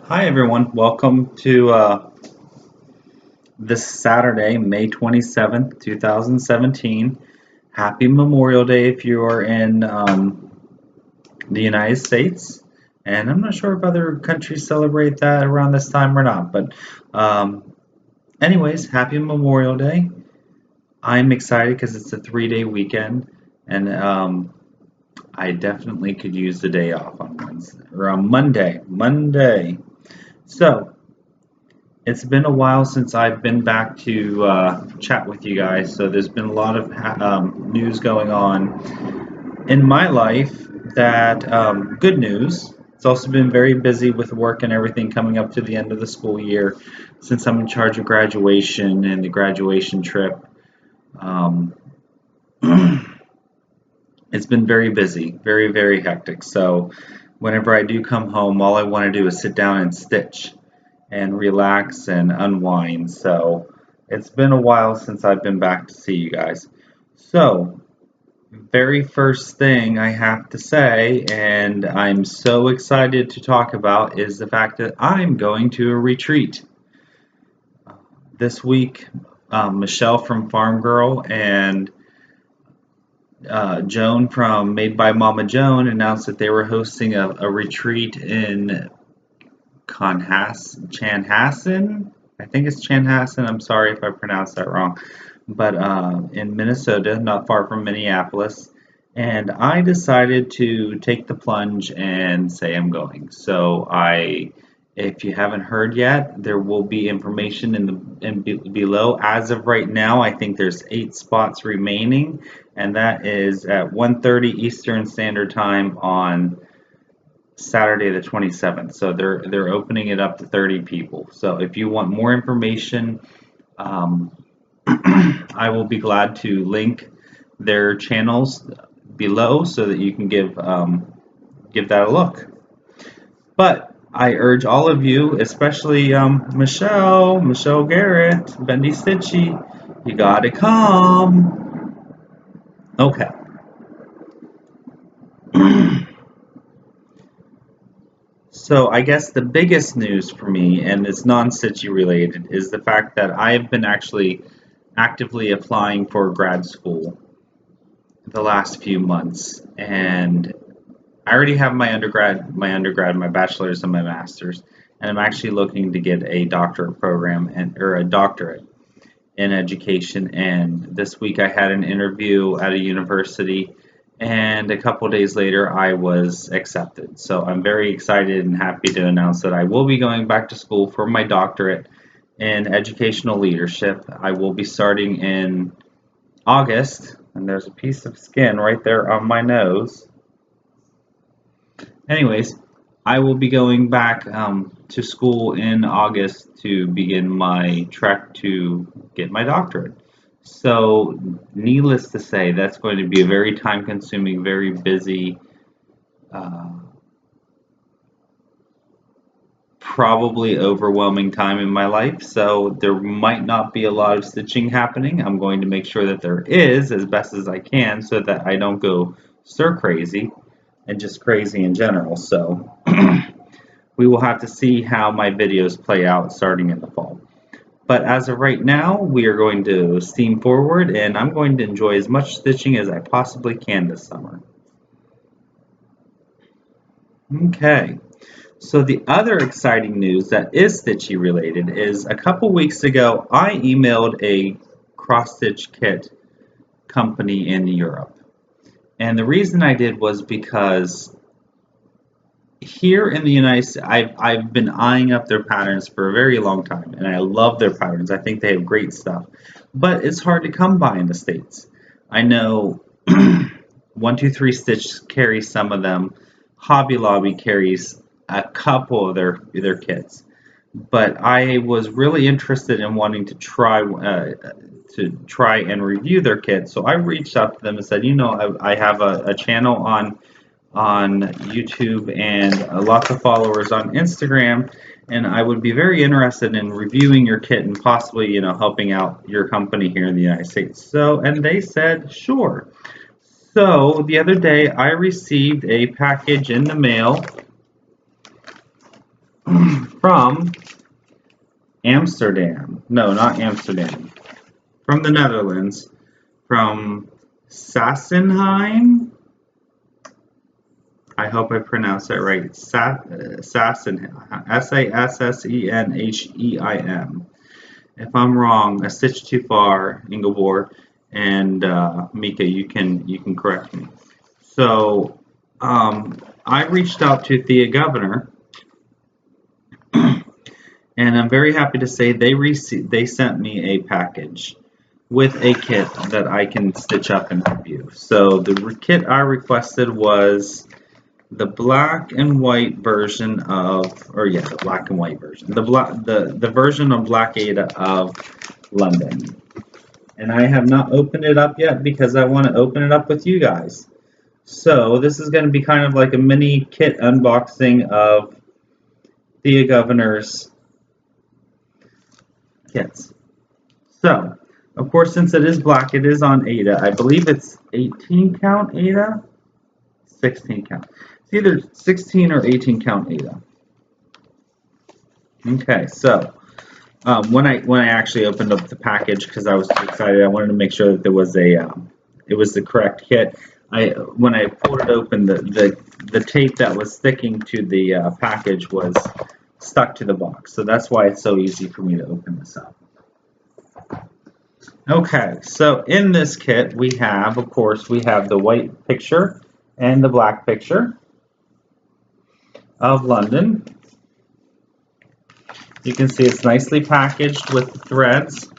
Hi everyone, welcome to this Saturday, May 27th, 2017. Happy Memorial Day if you are in the United States. And I'm not sure if other countries celebrate that around this time or not, but um, anyways, happy Memorial Day. I'm excited because it's a 3-day weekend and I definitely could use the day off on Wednesday or on Monday. So, it's been a while since I've been back to chat with you guys, so there's been a lot of news going on in my life that good news. It's also been very busy with work and everything coming up to the end of the school year since I'm in charge of graduation and the graduation trip. Um, it's been very busy, very, very hectic. So whenever I do come home, all I want to do is sit down and stitch and relax and unwind. So it's been a while since I've been back to see you guys. So, very first thing I have to say, and I'm so excited to talk about, is the fact that I'm going to a retreat. This week, Michelle from Farm Girl and Joan from Made by Mama Joan announced that they were hosting a retreat in Chanhassen. I think it's Chanhassen. I'm sorry if I pronounced that wrong. But in Minnesota, not far from Minneapolis. And I decided to take the plunge and say I'm going. So if you haven't heard yet, there will be information below. As of right now, I think there's 8 spots remaining, and that is at 1:30 Eastern Standard Time on Saturday the 27th. So they're opening it up to 30 people. So if you want more information, I will be glad to link their channels below so that you can give that a look. But I urge all of you, especially Michelle Garrett, Bendy Stitchy, you gotta come. Okay. So I guess the biggest news for me, and it's non-Stitchy related, is the fact that I've been actually actively applying for grad school the last few months, and I already have my undergrad, my bachelor's, and my master's, and I'm actually looking to get a doctorate program or a doctorate in education. And this week I had an interview at a university, and a couple days later I was accepted. So I'm very excited and happy to announce that I will be going back to school for my doctorate in educational leadership. I will be starting in August, and there's a piece of skin right there on my nose. Anyways, I will be going back to school in August to begin my trek to get my doctorate. So, needless to say, that's going to be a very time-consuming, very busy, uh, probably overwhelming time in my life. So, there might not be a lot of stitching happening. I'm going to make sure that there is as best as I can so that I don't go stir crazy and just crazy in general. So, we will have to see how my videos play out starting in the fall. But as of right now, we are going to steam forward, and I'm going to enjoy as much stitching as I possibly can this summer. Okay, so the other exciting news that is stitchy related is a couple weeks ago, I emailed a cross-stitch kit company in Europe. And the reason I did was because here in the United States, I've been eyeing up their patterns for a very long time, and I love their patterns. I think they have great stuff, but it's hard to come by in the States. I know 123 Stitch carries some of them. Hobby Lobby carries a couple of their kits, but I was really interested in wanting to try and review their kits. So I reached out to them and said, I have a channel on YouTube and lots of followers on Instagram, and I would be very interested in reviewing your kit and possibly, helping out your company here in the United States. So, and they said, sure. So, the other day I received a package in the mail from Amsterdam. No, not Amsterdam. From the Netherlands. From Sassenheim. I hope I pronounced that right. Sassenheim. Sassenheim. If I'm wrong, a stitch too far, Ingeborg and Mika, you can correct me. So I reached out to Thea Gouverneur, and I'm very happy to say they sent me a package with a kit that I can stitch up and review. So the kit I requested was the black and white version of, or yeah, the black and white version, the version of Black Ada of London. And I have not opened it up yet because I want to open it up with you guys. So this is going to be kind of like a mini kit unboxing of Thea Gouverneur's kits. So, of course, since it is black, it is on Ada. I believe it's 18 count Ada, 16 count. It's either 16 or 18 count Ada. Okay, so when I actually opened up the package, because I was too excited, I wanted to make sure that there was it was the correct kit. When I pulled it open, the tape that was sticking to the package was stuck to the box, so that's why it's so easy for me to open this up. Okay, so in this kit we have, of course, we have the white picture and the black picture of London. You can see it's nicely packaged with the threads,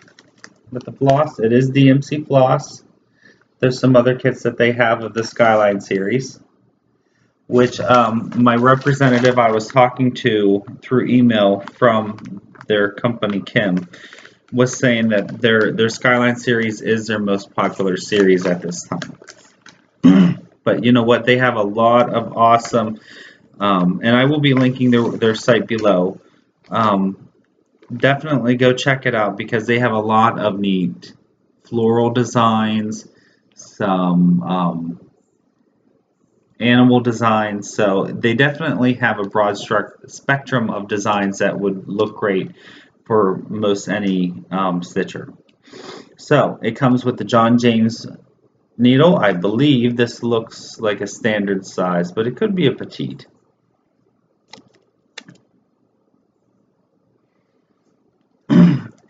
with the floss. It is DMC floss. There's some other kits that they have of the Skyline series, which my representative I was talking to through email from their company, Kim, was saying that their Skyline series is their most popular series at this time. But you know what? They have a lot of awesome, and I will be linking their site below. Definitely go check it out because they have a lot of neat floral designs, some animal designs. So they definitely have a broad spectrum of designs that would look great for most any stitcher. So it comes with the John James needle. I believe this looks like a standard size, but it could be a petite.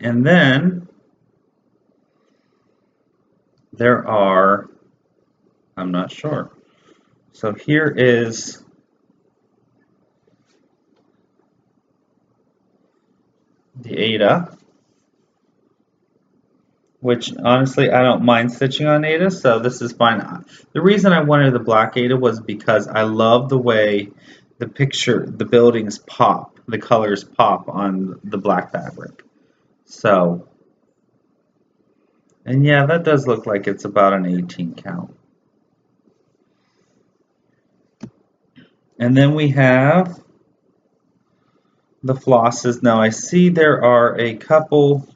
And then there are, I'm not sure. So here is the Ada, which honestly I don't mind stitching on Ada, so this is fine. The reason I wanted the black Ada was because I love the way the buildings pop, the colors pop on the black fabric. So, and yeah, that does look like it's about an 18 count. And then we have the flosses. Now I see there are a couple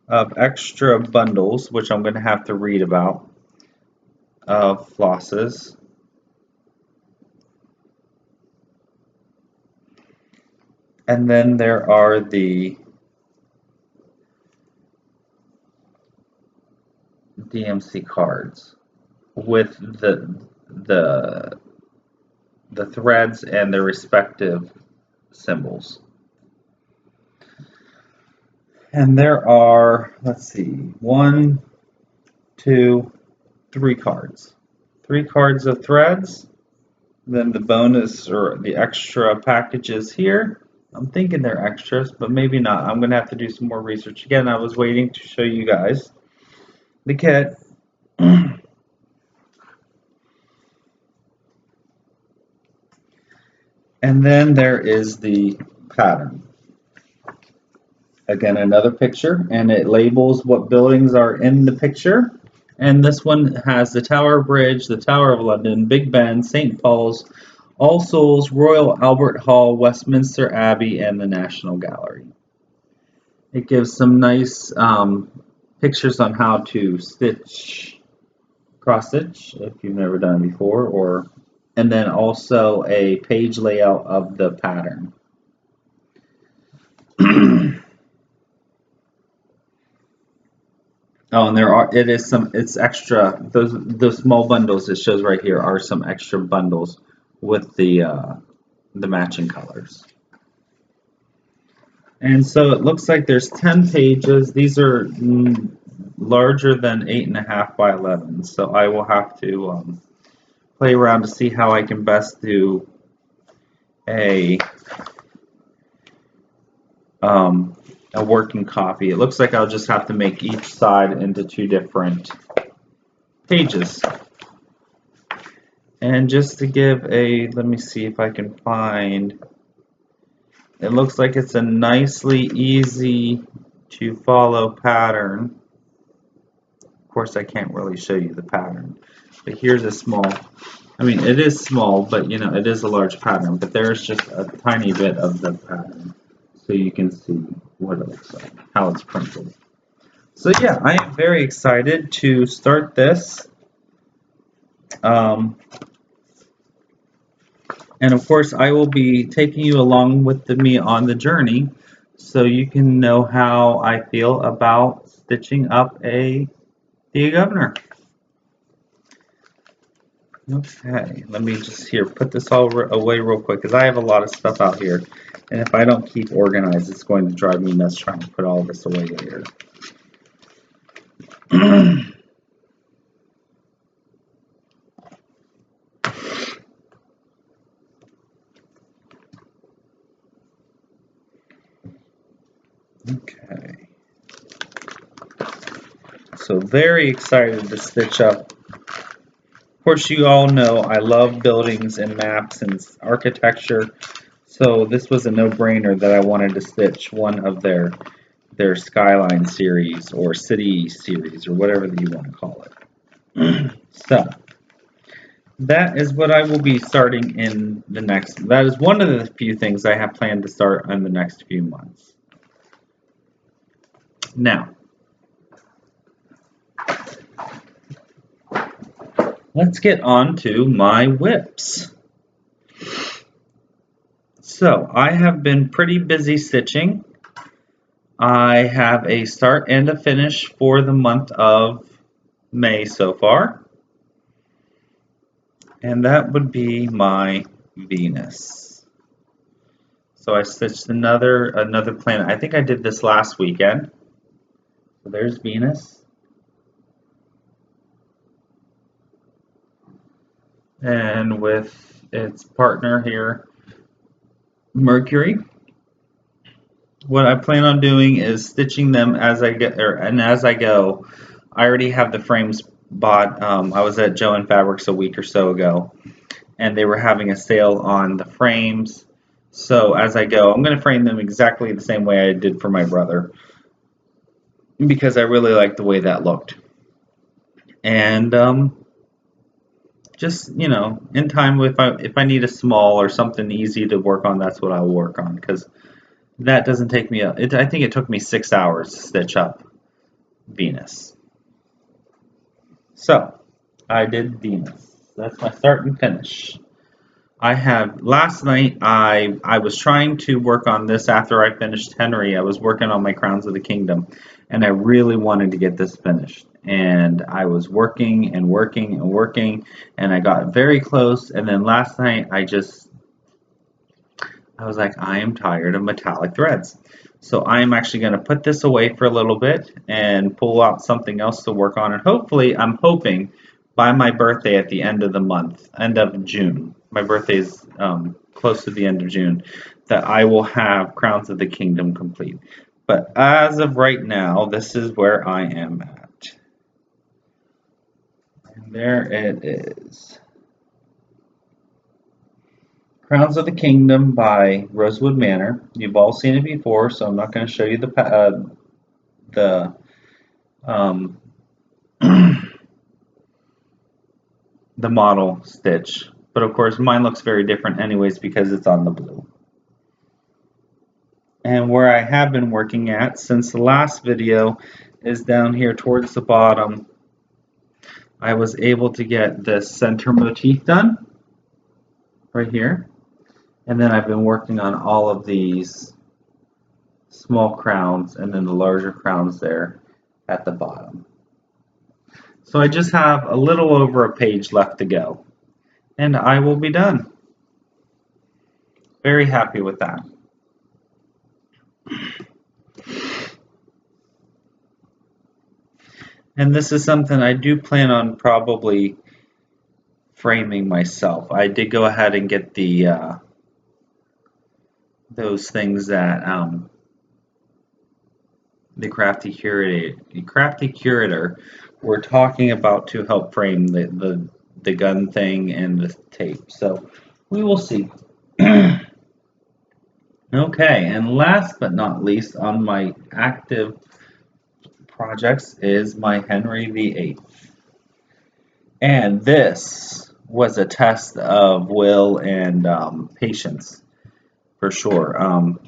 of extra bundles, which I'm going to have to read about, of flosses. And then there are the DMC cards with the threads and their respective symbols. And there are, let's see, 1, 2, 3 cards. 3 cards of threads. Then the bonus or the extra packages here. I'm thinking they're extras, but maybe not. I'm going to have to do some more research. Again, I was waiting to show you guys the kit. And then there is the pattern. Again, another picture, and it labels what buildings are in the picture. And this one has the Tower Bridge, the Tower of London, Big Ben, St. Paul's, All Souls, Royal Albert Hall, Westminster Abbey, and the National Gallery. It gives some nice pictures on how to stitch, cross stitch, if you've never done it before, and then also a page layout of the pattern. Oh, and it's extra, those small bundles it shows right here are some extra bundles with the matching colors. And so it looks like there's 10 pages. These are larger than 8.5 by 11. So I will have to play around to see how I can best do a working copy. It looks like I'll just have to make each side into 2 different pages. And just to give let me see if I can find, it looks like it's a nicely easy to follow pattern. Of course, I can't really show you the pattern, but here's a small, I mean, it is small, but you know, it is a large pattern, but there's just a tiny bit of the pattern so you can see what it looks like, how it's printed. So yeah, I am very excited to start this. And of course, I will be taking you along with me on the journey so you can know how I feel about stitching up a Thea Gouverneur. Okay, let me just put this all away real quick because I have a lot of stuff out here. And if I don't keep organized, it's going to drive me nuts trying to put all this away later. Okay. So very excited to stitch up. Of course, you all know I love buildings and maps and architecture. So this was a no-brainer that I wanted to stitch one of their Skyline series or City series or whatever you want to call it. So that is what I will be starting in the next. That is one of the few things I have planned to start in the next few months. Now, let's get on to my whips. So I have been pretty busy stitching. I have a start and a finish for the month of May so far. And that would be my Venus. So I stitched another planet. I think I did this last weekend. So there's Venus. And with its partner here, Mercury. What I plan on doing is stitching them as I get, as I go. I already have the frames bought. I was at Joan Fabrics a week or so ago, and they were having a sale on the frames. So as I go, I'm going to frame them exactly the same way I did for my brother, because I really like the way that looked. And just, you know, in time, if I need a small or something easy to work on, that's what I'll work on, because that doesn't take me, I think it took me 6 hours to stitch up Venus. So, I did Venus. That's my start and finish. Last night, I was trying to work on this after I finished Henry. I was working on my Crowns of the Kingdom, and I really wanted to get this finished. And I was working and working and working, and I got very close, and then last night, I was like, I am tired of metallic threads. So I am actually going to put this away for a little bit and pull out something else to work on. And hopefully, I'm hoping by my birthday at the end of the month, end of June, my birthday is close to the end of June, that I will have Crowns of the Kingdom complete. But as of right now, this is where I am at. And there it is. Crowns of the Kingdom by Rosewood Manor. You've all seen it before, so I'm not going to show you the model stitch. But of course, mine looks very different anyways because it's on the blue. And where I have been working at since the last video is down here towards the bottom. I was able to get the center motif done right here. And then I've been working on all of these small crowns and then the larger crowns there at the bottom. So I just have a little over a page left to go, and I will be done. Very happy with that. And this is something I do plan on probably framing myself. I did go ahead and get the those things that the Crafty Curator were talking about to help frame the gun thing and the tape. So we will see. Okay, and last but not least on my active projects is my Henry VIII. And this was a test of will and patience, for sure.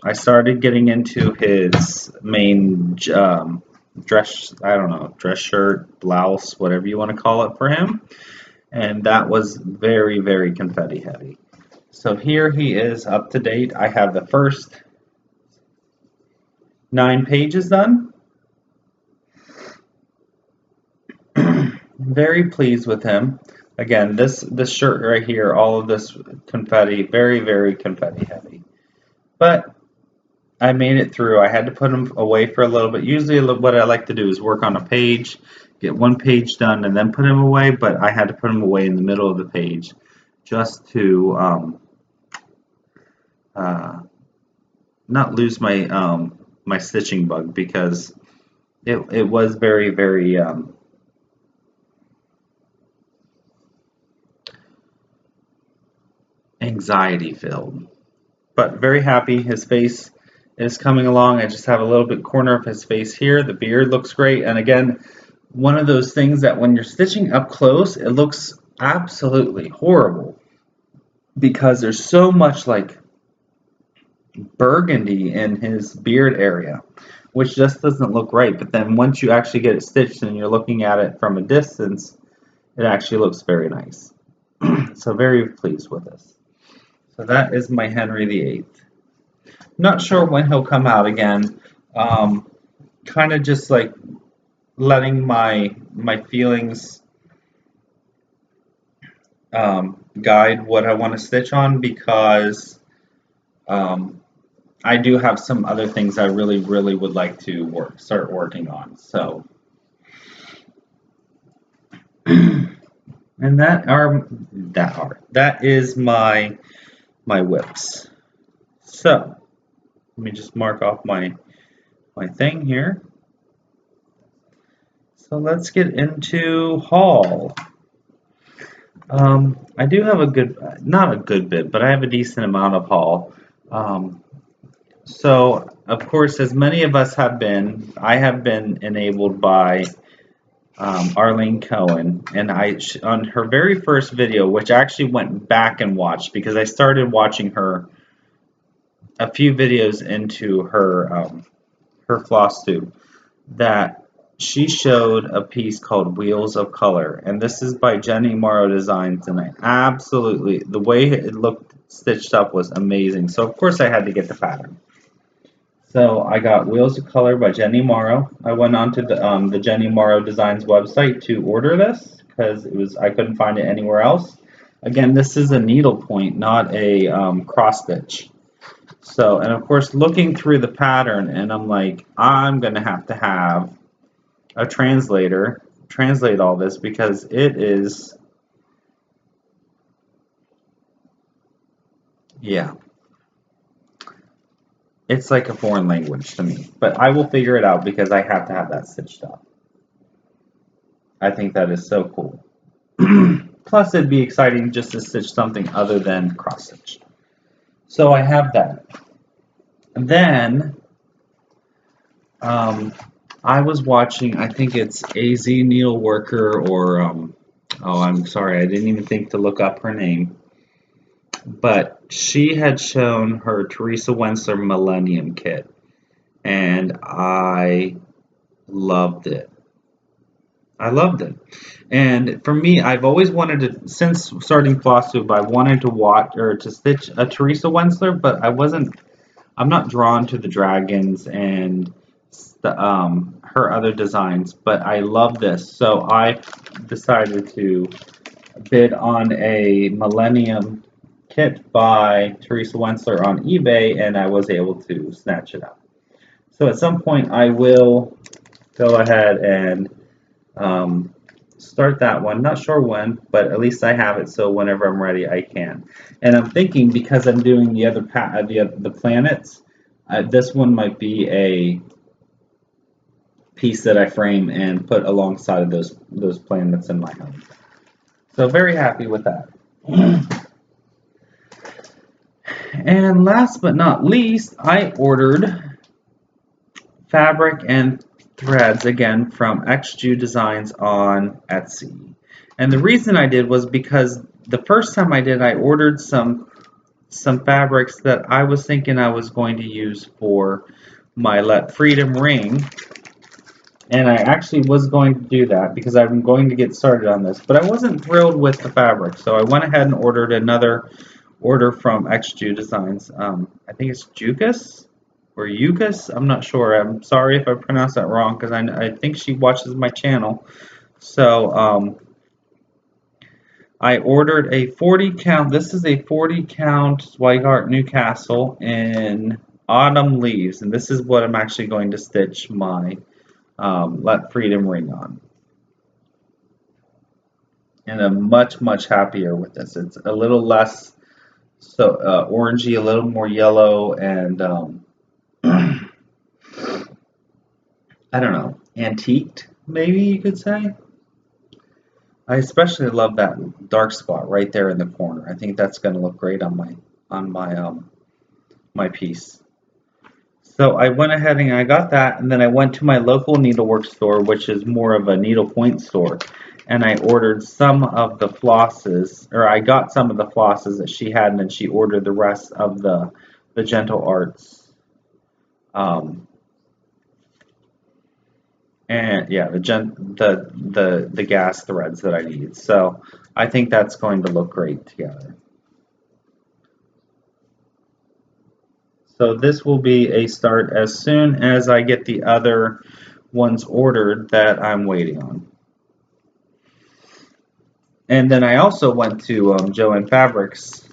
I started getting into his main dress shirt, blouse, whatever you want to call it for him. And that was very, very confetti heavy. So here he is up to date. I have the first 9 pages done. Very pleased with him. Again, this shirt right here, all of this confetti, very, very confetti heavy. But I made it through. I had to put him away for a little bit. Usually what I like to do is work on a page, get one page done, and then put him away. But I had to put him away in the middle of the page just to not lose my my stitching bug, because it was very, very anxiety filled. But very happy. His face is coming along. I just have a little bit corner of his face here. The beard looks great. And again, one of those things that when you're stitching up close, it looks absolutely horrible because there's so much like burgundy in his beard area, which just doesn't look right. But then once you actually get it stitched and you're looking at it from a distance, it actually looks very nice. So very pleased with this. So that is my Henry VIII. Not sure when he'll come out again. Kind of just like letting my feelings guide what I want to stitch on, because I do have some other things I really, really would like to start working on. So, and that is my whips. So let me just mark off my thing here. So let's get into haul. I do have not a good bit, but I have a decent amount of haul. So of course, as many of us have been, I have been enabled by Arlene Cohen, and on her very first video, which I actually went back and watched because I started watching her a few videos into her FlossTube, that she showed a piece called Wheels of Color, and this is by Jenny Morrow Designs, and the way it looked stitched up was amazing. So of course I had to get the pattern. So I got Wheels of Color by Jenny Morrow. I went onto the Jenny Morrow Designs website to order this because I couldn't find it anywhere else. Again, this is a needle point, not a cross stitch. So, and of course, looking through the pattern, and I'm like, I'm gonna have to have a translator translate all this, because it is, yeah, it's like a foreign language to me. But I will figure it out because I have to have that stitched up. I think that is so cool. Plus, it'd be exciting just to stitch something other than cross stitch. So I have that. And then I was watching, I think it's AZ Needleworker, or oh, I'm sorry, I didn't even think to look up her name. But she had shown her Teresa Wentzler Millennium Kit, and I loved it. I loved it. And for me, I've always wanted to, since starting FlossTube, I wanted to watch or to stitch a Teresa Wentzler, but I wasn't I'm not drawn to the dragons and her other designs, but I love this. So I decided to bid on a Millennium kit by Teresa Wensler on eBay, and I was able to snatch it up. So at some point I will go ahead and start that one. Not sure when, but at least I have it, so whenever I'm ready I can. And I'm thinking, because I'm doing the other the planets, this one might be a piece that I frame and put alongside of those planets in my home. So very happy with that. And last but not least, I ordered fabric and threads again from xJuDesigns on Etsy. And the reason I did was because the first time I did, I ordered some fabrics that I was thinking I was going to use for my Let Freedom ring. And I actually was going to do that because I'm going to get started on this. But I wasn't thrilled with the fabric, so I went ahead and ordered another order from xJuDesigns. I think it's Jukas or Yukas. I'm not sure. I'm sorry if I pronounced that wrong, because I think she watches my channel. So I ordered a 40 count. This is a 40 count Zweigart Newcastle in autumn leaves, and this is what I'm actually going to stitch my Let Freedom ring on. And I'm much happier with this. It's a little less orangey, a little more yellow, and I don't know, antiqued, maybe you could say. I especially love that dark spot right there in the corner. I think that's going to look great on my piece. So I went ahead and I got that, and then I went to my local needlework store, which is more of a needlepoint store, and I ordered some of the flosses, or I got some of the flosses that she had, and then she ordered the rest of the Gentle Arts. And yeah, the gas threads that I need. So I think that's going to look great together. So this will be a start as soon as I get the other ones ordered that I'm waiting on. And then I also went to Joan Fabrics,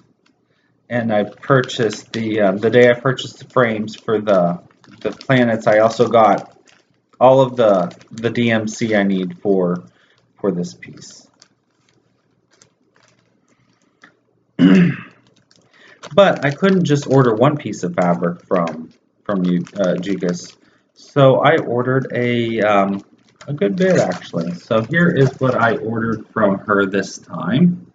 and I purchased the day I purchased the frames for the planets. I also got all of the DMC I need for this piece. But I couldn't just order one piece of fabric from Jukas, so I ordered a good bit actually. So here is what I ordered from her this time.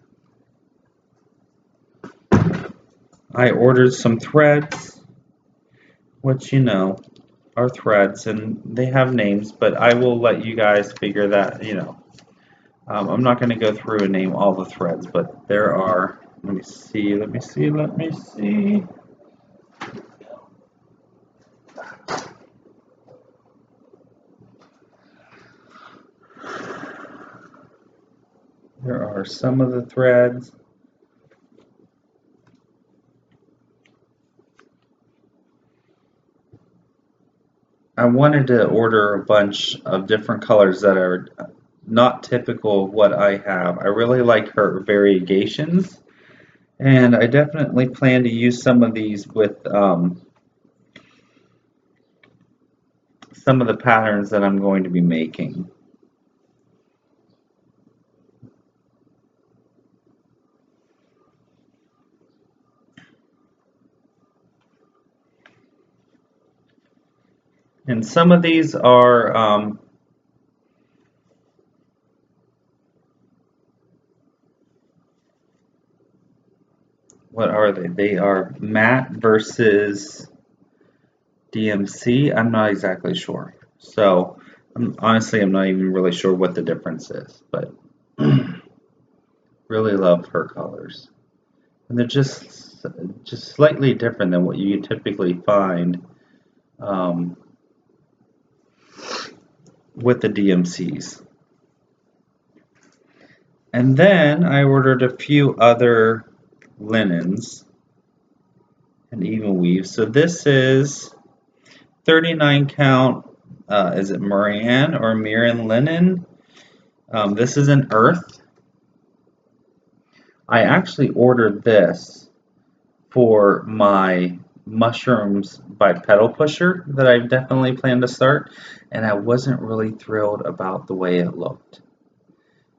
I ordered some threads, which are threads, and they have names, but I will let you guys figure that. I'm not going to go through and name all the threads, but there are. Let me see. There are some of the threads. I wanted to order a bunch of different colors that are not typical of what I have. I really like her variegations, and I definitely plan to use some of these with some of the patterns that I'm going to be making. And some of these are what are they? They are matte versus DMC. I'm not exactly sure. So honestly, I'm not even really sure what the difference is, but really love her colors. And they're just slightly different than what you typically find with the DMCs. And then I ordered a few other linens. and even weave. So this is 39 count, is it Moran or Miran linen? This is an earth. I actually ordered this for my mushrooms by pedal pusher that I definitely plan to start, and I wasn't really thrilled about the way it looked.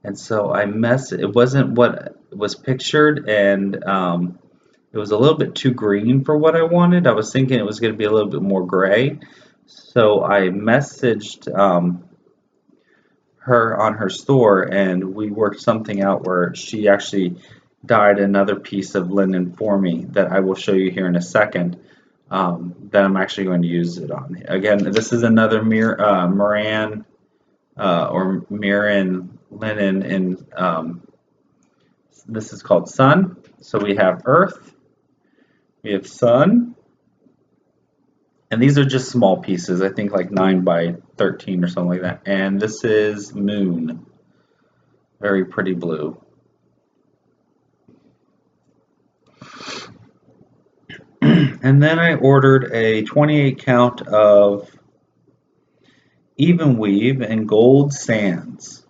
And so it wasn't what was pictured, and it was a little bit too green for what I wanted. I was thinking it was going to be a little bit more gray. So I messaged her on her store, and we worked something out where she actually dyed another piece of linen for me that I will show you here in a second, that I'm actually going to use it on. Again, this is another Moran or Miran linen, and this is called Sun. So we have Earth, we have Sun, and these are just small pieces, I think like 9 by 13 or something like that. And this is Moon, very pretty blue. And then I ordered a 28 count of even weave and gold sands.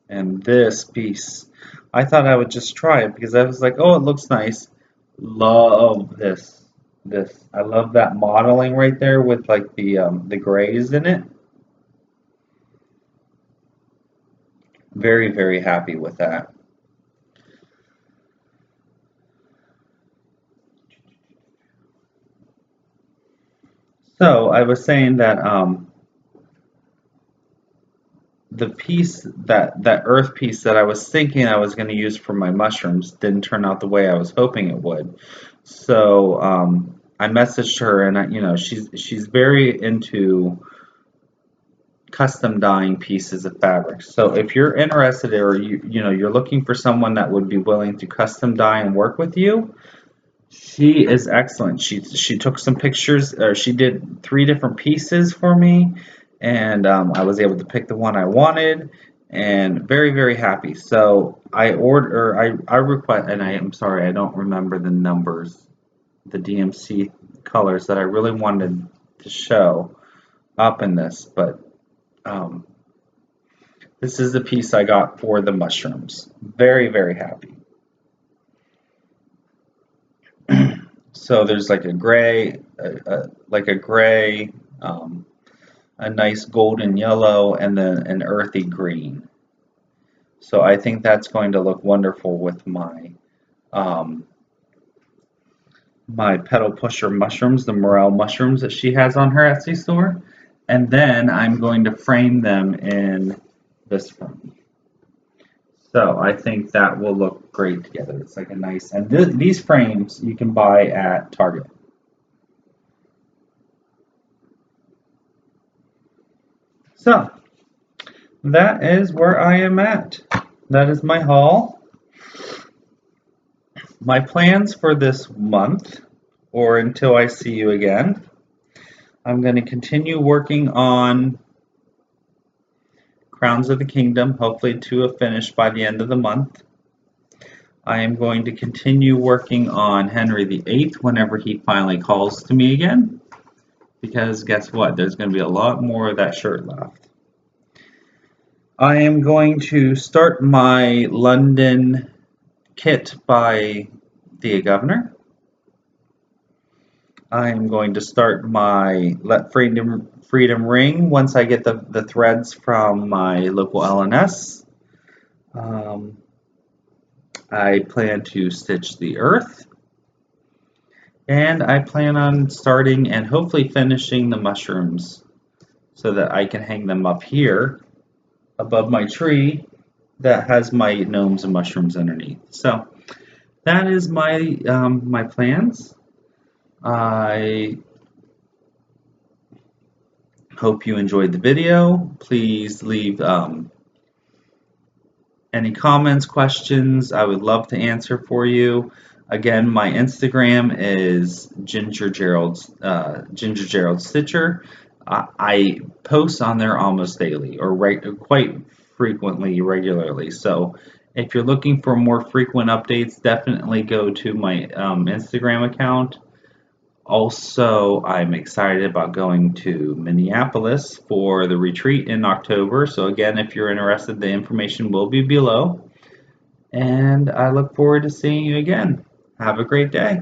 And this piece, I thought I would just try it because I was like, oh, it looks nice. Love this. I love that modeling right there with like the grays in it. Very, very happy with that. So I was saying that the piece that earth piece that I was thinking I was going to use for my mushrooms didn't turn out the way I was hoping it would. So I messaged her, and you know, she's very into custom dyeing pieces of fabric. So if you're interested, or you're looking for someone that would be willing to custom dye and work with you, she is excellent. She took some pictures, or she did 3 different pieces for me, and I was able to pick the one I wanted, and very, very happy. So I request, and I am sorry I don't remember the numbers, the DMC colors that I really wanted to show up in this, but this is the piece I got for the mushrooms. Very, very happy. So there's like a gray, a nice golden yellow, and then an earthy green. So I think that's going to look wonderful with my pedal pusher mushrooms, the morel mushrooms that she has on her Etsy store. And then I'm going to frame them in this frame. So I think that will look great together. It's like a nice, and these frames you can buy at Target. So that is where I am at. That is my haul. My plans for this month, or until I see you again, I'm going to continue working on Crowns of the Kingdom, hopefully to a finish by the end of the month. I am going to continue working on Henry VIII whenever he finally calls to me again, because guess what? There's going to be a lot more of that shirt left. I am going to start my London kit by Thea Gouverneur. I am going to start my Let Freedom ring once I get the threads from my local LNS. I plan to stitch the earth, and I plan on starting and hopefully finishing the mushrooms so that I can hang them up here above my tree that has my gnomes and mushrooms underneath. So that is my my plans. I hope you enjoyed the video. Please leave any comments, questions. I would love to answer for you. Again, my Instagram is Ginger Gerald Stitcher. I post on there almost daily, or quite frequently, regularly. So if you're looking for more frequent updates, definitely go to my Instagram account. Also, I'm excited about going to Minneapolis for the retreat in October. So again, if you're interested, the information will be below. And I look forward to seeing you again. Have a great day.